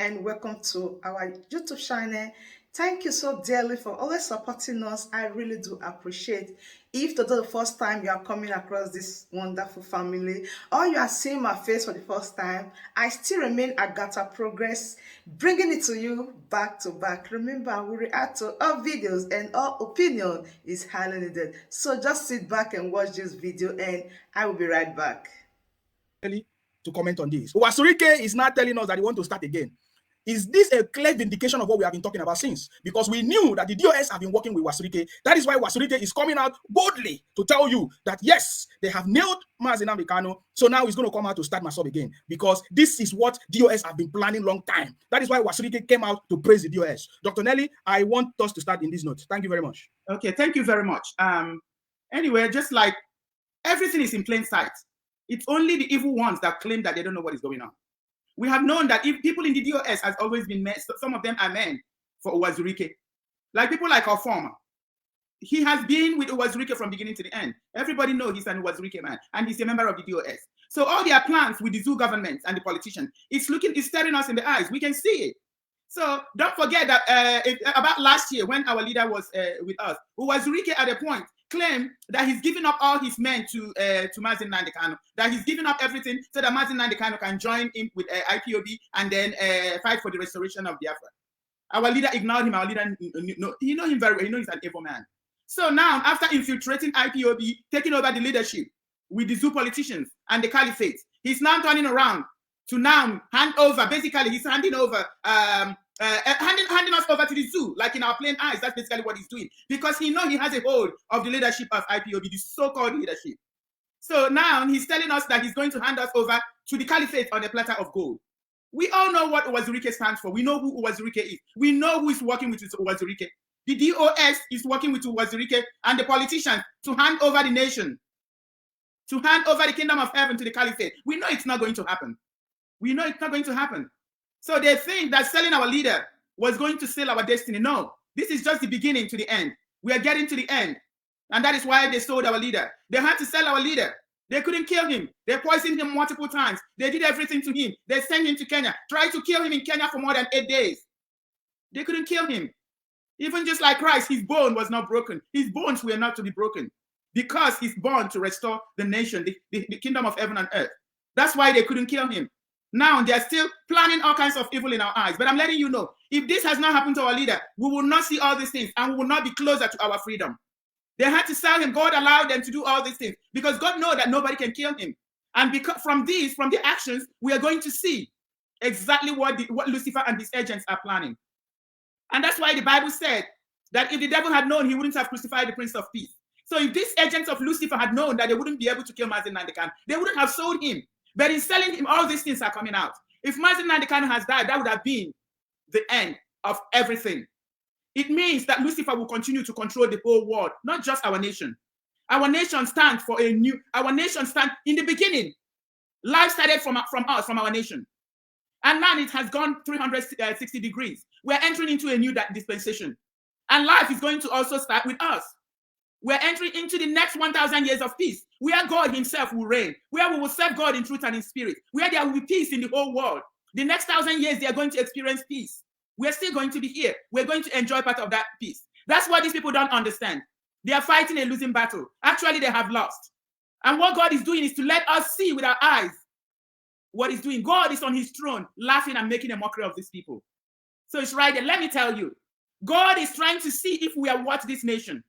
and welcome to our YouTube channel. Thank you so dearly for always supporting us. I really do appreciate. If today the first time you are coming across this wonderful family or you are seeing my face for the first time, I still remain Agatha Progress, bringing it to you back to back. Remember, we react to all videos and all opinion is highly needed. So just sit back and watch this video and I will be right back. To comment on this. Uwazurike is now telling us that he wants to start again. Is this a clear vindication of what we have been talking about since? Because we knew that the DOS have been working with Uwazurike. That is why Uwazurike is coming out boldly to tell you that yes, they have nailed NNAMDI Kanu. So now he's going to come out to start myself again. Because this is what DOS have been planning long time. That is why Uwazurike came out to praise the DOS. Dr. Nelly, I want us to start in this note. Thank you very much. Okay, thank you very much. Anyway, just like everything is in plain sight. It's only the evil ones that claim that they don't know what is going on. We have known that if people in the DOS has always been men, some of them are men for Uwazurike. Like people like our former. He has been with Uwazurike from beginning to the end. Everybody knows he's an Uwazurike man, and he's a member of the DOS. So all their plans with the zoo governments and the politicians, it's staring us in the eyes. We can see it. So don't forget that about last year when our leader was with us, Uwazurike at a point claimed that he's giving up all his men to NNAMDI Kanu, that he's giving up everything so that NNAMDI Kanu can join in with Ipob and then fight for the restoration of Biafra. Our leader ignored him. Our leader, he know him very well. He knows he's an evil man. So now, after infiltrating Ipob, taking over the leadership with the zoo politicians and the caliphate, he's now turning around to now hand over. Basically, he's handing over. Handing us over to the zoo, like in our plain eyes. That's basically what he's doing, because he knows he has a hold of the leadership of Ipob, the so-called leadership. So now he's telling us that he's going to hand us over to the caliphate on a platter of gold. We all know what Uwazurike stands for. We know who Uwazurike is. We know who is working with Uwazurike. The DOS is working with Uwazurike and the politicians to hand over the nation, to hand over the kingdom of heaven to the caliphate. We know it's not going to happen. We know it's not going to happen. So they think that selling our leader was going to seal our destiny. No, this is just the beginning to the end. We are getting to the end. And that is why they sold our leader. They had to sell our leader. They couldn't kill him. They poisoned him multiple times. They did everything to him. They sent him to Kenya, tried to kill him in Kenya for more than 8 days. They couldn't kill him. Even just like Christ, his bone was not broken. His bones were not to be broken because he's born to restore the nation, the kingdom of heaven and earth. That's why they couldn't kill him. Now they're still planning all kinds of evil in our eyes. But I'm letting you know, if this has not happened to our leader, we will not see all these things and we will not be closer to our freedom. They had to sell him. God allowed them to do all these things because God knows that nobody can kill him. And because from the actions, we are going to see exactly what Lucifer and his agents are planning. And that's why the Bible said that if the devil had known, he wouldn't have crucified the Prince of Peace. So if these agents of Lucifer had known that they wouldn't be able to kill NNAMDI Kanu, they wouldn't have sold him. But in selling him, all these things are coming out. If NNAMDI Kanu has died, that would have been the end of everything. It means that Lucifer will continue to control the whole world, not just our nation. Our nation stands for in the beginning. Life started from us, from our nation. And now it has gone 360 degrees. We're entering into a new dispensation. And life is going to also start with us. We're entering into the next 1,000 years of peace, where God himself will reign, where we will serve God in truth and in spirit, where there will be peace in the whole world. The next 1,000 years, they are going to experience peace. We're still going to be here. We're going to enjoy part of that peace. That's what these people don't understand. They are fighting a losing battle. Actually, they have lost. And what God is doing is to let us see with our eyes what he's doing. God is on his throne, laughing and making a mockery of these people. So it's right there. Let me tell you, God is trying to see if we are what this nation.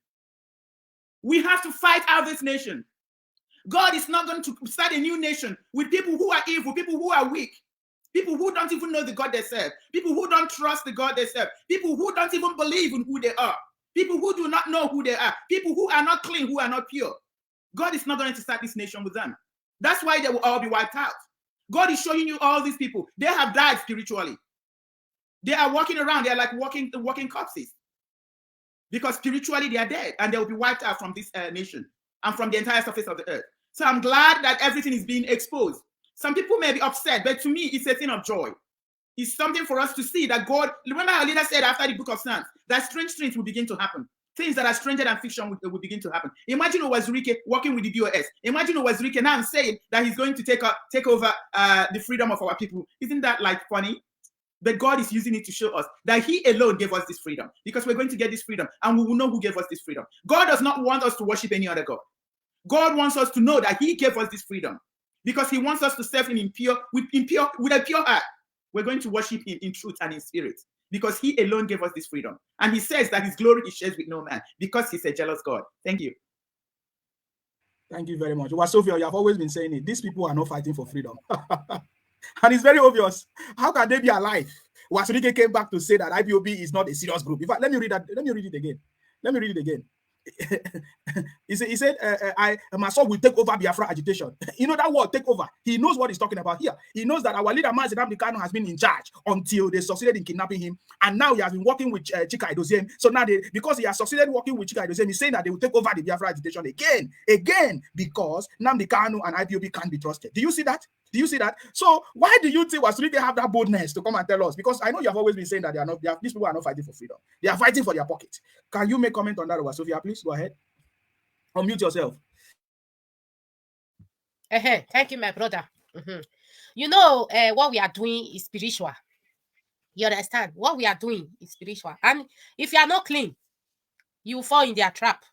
We have to fight out this nation. God is not going to start a new nation with people who are evil, people who are weak, people who don't even know the God they serve, people who don't trust the God they serve, people who don't even believe in who they are, people who do not know who they are, people who are not clean, who are not pure. God is not going to start this nation with them. That's why they will all be wiped out. God is showing you all these people. They have died spiritually. They are walking around. They are like walking corpses. Because spiritually they are dead and they will be wiped out from this nation and from the entire surface of the earth. So I'm glad that everything is being exposed. Some people may be upset, but to me, it's a thing of joy. It's something for us to see that God, remember our leader said after the book of Psalms, that strange things will begin to happen. Things that are stranger than fiction will begin to happen. Imagine Uwazurike working with the DOS. Imagine Uwazurike now saying that he's going to take over the freedom of our people. Isn't that like funny? But God is using it to show us that he alone gave us this freedom, because we're going to get this freedom and we will know who gave us this freedom. God does not want us to worship any other God. God wants us to know that he gave us this freedom because he wants us to serve him with a pure heart. We're going to worship him in truth and in spirit because he alone gave us this freedom. And he says that his glory is shared with no man because he's a jealous God. Thank you. Thank you very much. Sophia, you have always been saying it. These people are not fighting for freedom. And it's very obvious. How can they be alive? Uwazurike came back to say that IPOB is not a serious group. In fact, let me read that. Let me read it again. He said, my son will take over Biafra Agitation. You know that word, take over. He knows what he's talking about here. He knows that our leader, NNAMDI Kanu, has been in charge until they succeeded in kidnapping him. And now he has been working with Chika Edoziem. So now, because he has succeeded working with Chika Edoziem, he's saying that they will take over the Biafra Agitation again, because NNAMDI Kanu and IPOB can't be trusted. Do you see that? Do you see that? So why do you think Uwazurike have that boldness to come and tell us? Because I know you have always been saying that these people are not fighting for freedom. They are fighting for their pocket. Can you make comment on that, Sophia? Please go ahead. Unmute yourself. Thank you, my brother. You know, what we are doing is spiritual. You understand? What we are doing is spiritual. And if you are not clean, you will fall in their trap.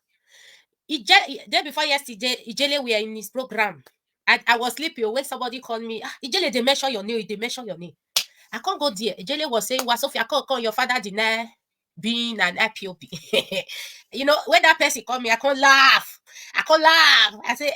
Day before yesterday, Ijele were in his program. I was sleeping when somebody called me. Ijele, they measure your name. They measure your name. I can't go there. Ijele was saying, Sophia, call your father deny being an IPOB. You know, when that person called me, I can't laugh. I say,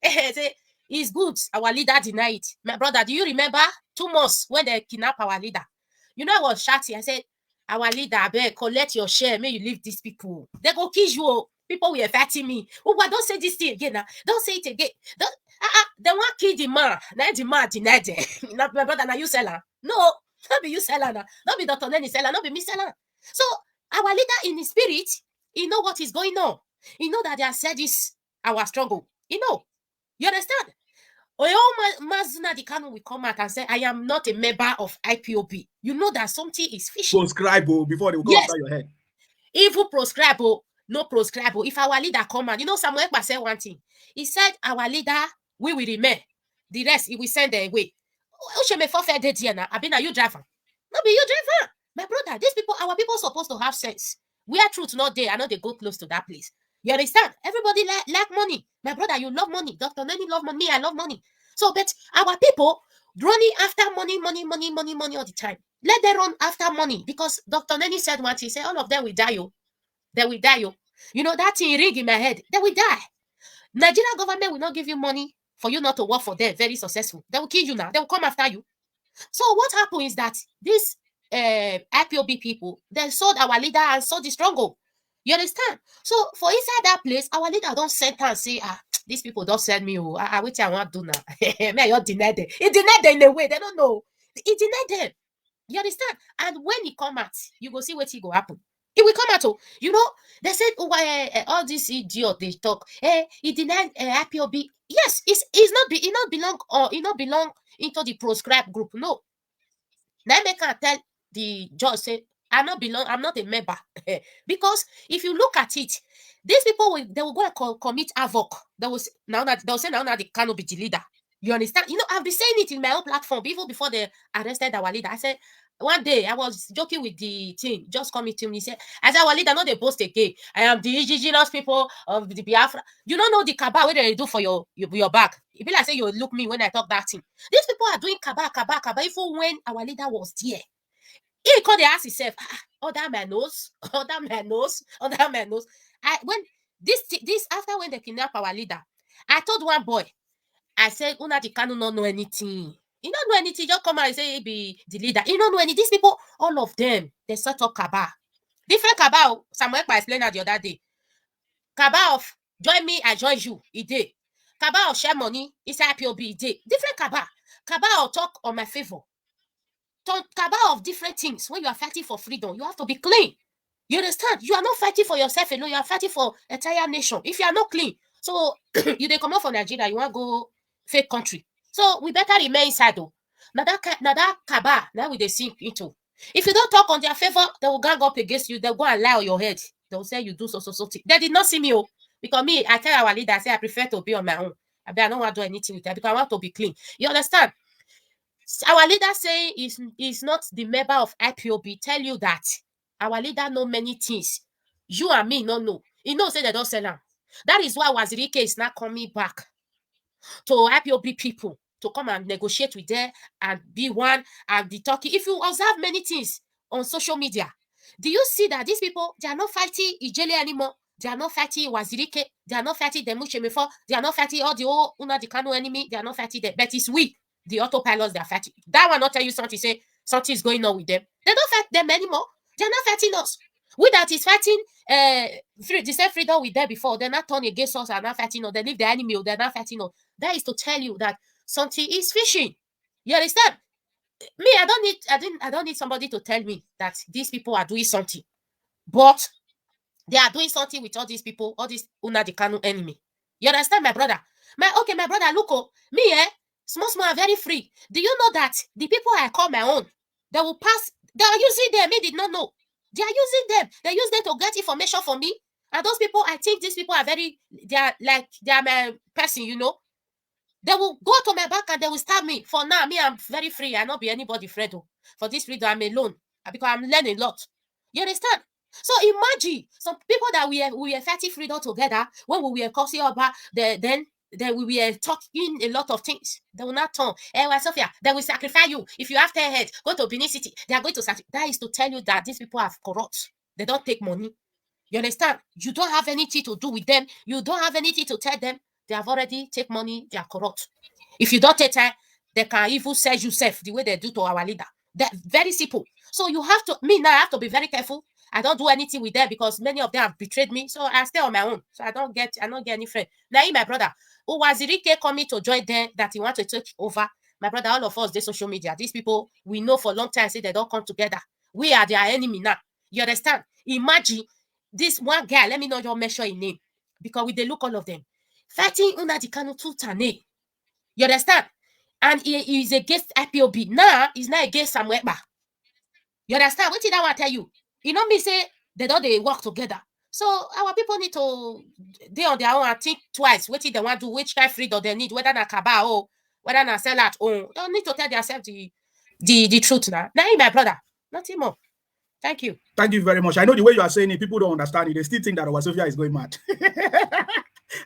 I say, it's good. Our leader denied it. My brother, do you remember 2 months when they kidnapped our leader? You know, I was shouting. I said, our leader, I beg, collect your share. May you leave these people. They go kill you. People were fighting me. Oh, but don't say this thing again now. Don't say it again. They want to kill the man. Now the man denied it. Not my brother, now you seller. No, not be you seller now. Not be Dr. Nenny seller. Not be me seller. So our leader in his spirit, he know what is going on. He know that they have said this our struggle. You know. You understand? Mazuna Kanu will come out and say, I am not a member of IPOB. You know that something is fishy. Proscribe before they will go after your head. Even proscribe, no proscribe. If our leader come out, you know, Samuel Ekpa said one thing. He said, our leader, we will remain. The rest, he will send them away. Are you driver? No, be you driver. My brother, these people, our people supposed to have sense. Where truth not there, I know they go close to that place. You understand? Everybody like money. My brother, you love money. Dr. Nenny love money. I love money. So, but our people running after money all the time. Let them run after money, because Dr. Nenny said once, he said, all of them will die. They will die. You know, that thing ring in my head. They will die. Nigeria government will not give you money for you not to work for them. Very successful. They will kill you now. They will come after you. So what happened is that these IPOB people, they sold our leader and sold the struggle. You understand? So for inside that place, our leader don't send and say, these people don't send me. Which I want to do now. May I deny them? He denied them in a way. They don't know. He denied them. You understand? And when he come out, you go see what he go happen. It will come out. You know, they said, all these idiots, they talk. He denied IPOB. Yes, he not belong into the proscribed group. No. Now they can tell the judge, say, I'm not a member. Because if you look at it, these people they will go and commit havoc. They'll say now that they cannot be the leader. You understand? You know, I've been saying it in my own platform even before they arrested our leader. I said, one day I was joking with the team, just coming to me, he said, I said, our leader, not they boast again. I am the indigenous people of the Biafra. You don't know the kaba what they do for your back. It be like say you look me when I talk that thing. These people are doing kaba, even when our leader was there. He called the ass himself, other man knows. When this after when they kidnap our leader, I told one boy, I said, Unadi Kanu not know anything. He don't know anything. Just come and say he be the leader. He don't know any. These people, all of them, they set up Kaba. Different Kaba. Samuel Ekpa explained that the other day. Kaba of join me, I join you. He did. Kaba of share money, it's IPOB. He did. Different Kaba. Kaba of talk on my favor. Kaba of different things. When you are fighting for freedom, you have to be clean. You understand? You are not fighting for yourself alone. You are fighting for entire nation. If you are not clean, so you they come out from Nigeria, you want to go fake country. So we better remain inside though. Now that Kaba, now we they sink into. If you don't talk on their favor, they will gang up against you. They'll go and lie on your head. They'll say you do so. They did not see me, because me, I tell our leader, I say I prefer to be on my own. I don't want to do anything with that because I want to be clean. You understand? Our leader saying is not the member of IPOB tell you that our leader know many things. You and me no know. He knows say they don't sell them. That is why Uwazurike is now coming back to IPOB people to come and negotiate with them and be one and be talking. If you observe many things on social media, do you see that these people, they are not fighting Ijele anymore? They are not fighting Uwazurike. They are not fighting Demuchemefo. They are not fighting all the old Nnamdi Kanu enemy. They are not fighting them. But it's we, the autopilots, they are fighting. That will not tell you something, say something is going on with them. They don't fight them anymore. They are not fighting us. We that is fighting the same freedom we there before, they're not turning against us and not fighting us. They leave the enemy, they're not fighting us. That is to tell you that something is fishing. You understand? Me, I don't need somebody to tell me that these people are doing something. But they are doing something with all these people, all these Nnamdi Kanu enemy. You understand, my brother? My brother, look, me, small, are very free. Do you know that the people I call my own, they will pass, they are using them, me did not know. They are using them. They use them to get information from me. And those people, I think these people are they are my person, you know. They will go to my back and they will stab me. For now, me, I'm very free. I not be anybody afraid. For this freedom, I'm alone. Because I'm learning a lot. You understand? So imagine some people that we are fighting freedom together. When we were causing about then we were talking a lot of things. They will not turn. Sophia, they will sacrifice you. If you have 10 heads, go to Benin City. They are going to sacrifice. That is to tell you that these people are corrupt. They don't take money. You understand? You don't have anything to do with them. You don't have anything to tell them. They have already take money. They are corrupt. If you don't take time, they can even sell yourself the way they do to our leader. They're very simple. So you have to, me now, I have to be very careful. I don't do anything with them because many of them have betrayed me. So I stay on my own. So I don't get any friend. Now, my brother, Uwazurike coming to join them that he want to take over. My brother, all of us, the social media, these people, we know for a long time, say they don't come together. We are their enemy now. You understand? Imagine this one guy, let me know your measure in name. Because we they look all of them. Fighting Nnamdi Kanu Tutane. You understand? And he is against IPOB. Now, he's not against Sam Ekpa. You understand? What did I want to tell you? You know me say they work together. So our people need to they on their own and think twice. What did they want to do? Which kind of freedom they need? Whether na kaba or whether na sell at home. They don't need to tell themselves the truth now. Now, my brother, nothing more. Thank you. Thank you very much. I know the way you are saying it, people don't understand it. They still think that our Sophia is going mad.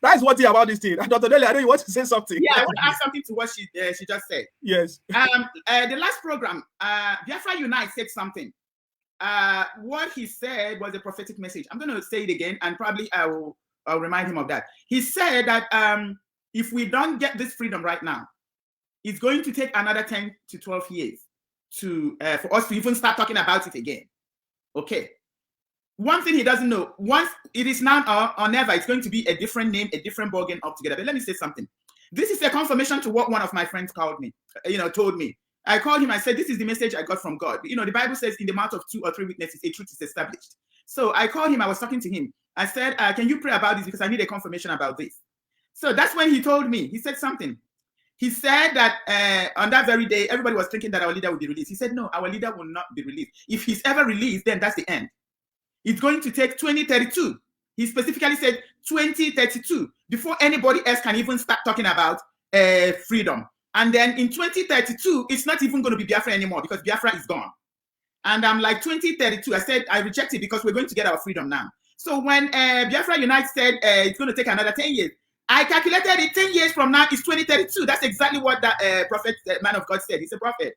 That's one thing about this thing. Dr. Dele, I know you want to say something. Yeah, I want to add something to what she just said. Yes. The last program, Biafra Unite said something. What he said was a prophetic message. I'm going to say it again, and probably I'll remind him of that. He said that if we don't get this freedom right now, it's going to take another 10 to 12 years for us to even start talking about it again. Okay. One thing he doesn't know, once it is now or never, it's going to be a different name, a different ballgame altogether. But let me say something. This is a confirmation to what one of my friends told me. I called him, I said, this is the message I got from God. You know, the Bible says in the mouth of 2 or 3 witnesses, a truth is established. So I called him, I was talking to him. I said, can you pray about this? Because I need a confirmation about this. So that's when he told me, he said something. He said that on that very day, everybody was thinking that our leader would be released. He said, no, our leader will not be released. If he's ever released, then that's the end. It's going to take 2032. He specifically said 2032 before anybody else can even start talking about freedom. And then in 2032, it's not even going to be Biafra anymore because Biafra is gone. And I'm like, 2032, I said, I reject it because we're going to get our freedom now. So when Biafra Unite said it's going to take another 10 years, I calculated it 10 years from now is 2032. That's exactly what that prophet, man of God said. He's a prophet.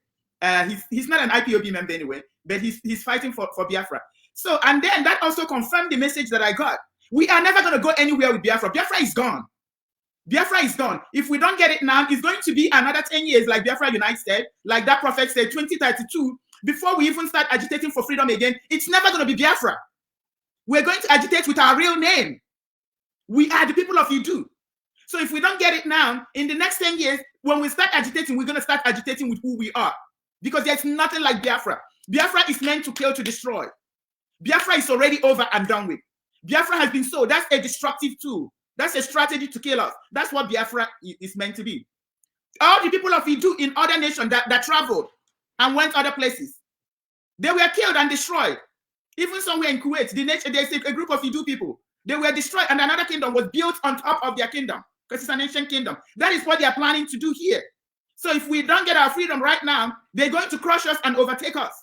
He's not an IPOB member anyway, but he's fighting for Biafra. So, and then that also confirmed the message that I got. We are never going to go anywhere with Biafra. Biafra is gone. Biafra is gone. If we don't get it now, it's going to be another 10 years, like Biafra Unite said, like that prophet said, 2032, before we even start agitating for freedom again. It's never going to be Biafra. We're going to agitate with our real name. We are the people of Idu. So if we don't get it now, in the next 10 years, when we start agitating, we're going to start agitating with who we are. Because there's nothing like Biafra. Biafra is meant to kill, to destroy. Biafra is already over and done with. Biafra has been sold. That's a destructive tool. That's a strategy to kill us. That's what Biafra is meant to be. All the people of Idu in other nations that traveled and went other places, they were killed and destroyed. Even somewhere in Kuwait, there's a group of Idu people. They were destroyed and another kingdom was built on top of their kingdom because it's an ancient kingdom. That is what they are planning to do here. So if we don't get our freedom right now, they're going to crush us and overtake us.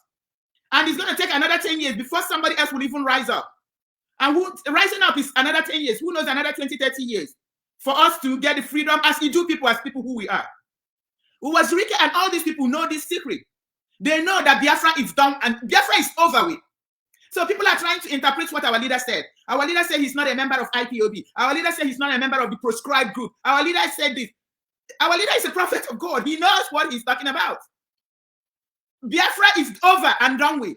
And it's going to take another 10 years before somebody else will even rise up. And rising up is another 10 years. Who knows, another 20, 30 years for us to get the freedom as Idu people, as people who we are. Uwazurike and all these people know this secret. They know that Biafra is done and Biafra is over with. So people are trying to interpret what our leader said. Our leader said he's not a member of IPOB. Our leader said he's not a member of the proscribed group. Our leader said this. Our leader is a prophet of God. He knows what he's talking about. Biafra is over and done with.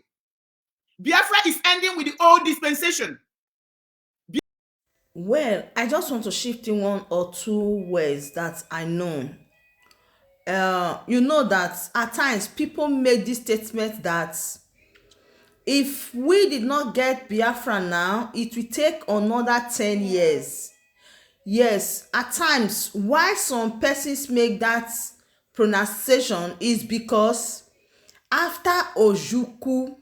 Biafra is ending with the old dispensation. Well, I just want to shift in one or two words that I know. You know that at times people make this statement that if we did not get Biafra now, it will take another 10 years. Yes, at times why some persons make that pronunciation is because after Ojukwu,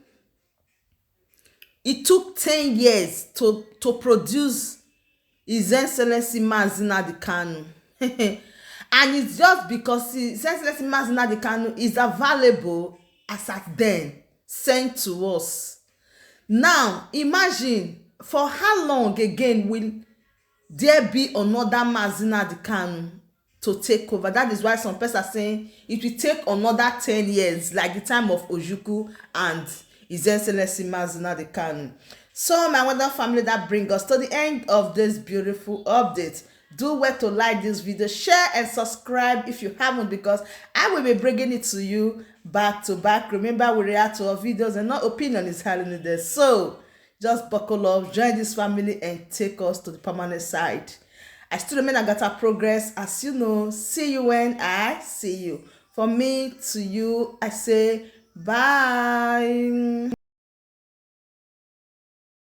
it took 10 years to produce His Excellency Mazi Nnamdi Kanu. And it's just because His Excellency Mazi Nnamdi Kanu is available as at then, sent to us. Now, imagine for how long again will there be another Mazi Nnamdi Kanu to take over? That is why some people are saying it will take another 10 years, like the time of Ojukwu and His Excellency Mazi Nnamdi Kanu. So, my wonderful family, that brings us to the end of this beautiful update. Do well to like this video, share and subscribe if you haven't, because I will be bringing it to you back to back. Remember, we react to our videos and no opinion is highly needed. So just buckle up, join this family and take us to the permanent side. I still remain Agatha Progress, as you know. See you when I see you. From me to you, I say bye.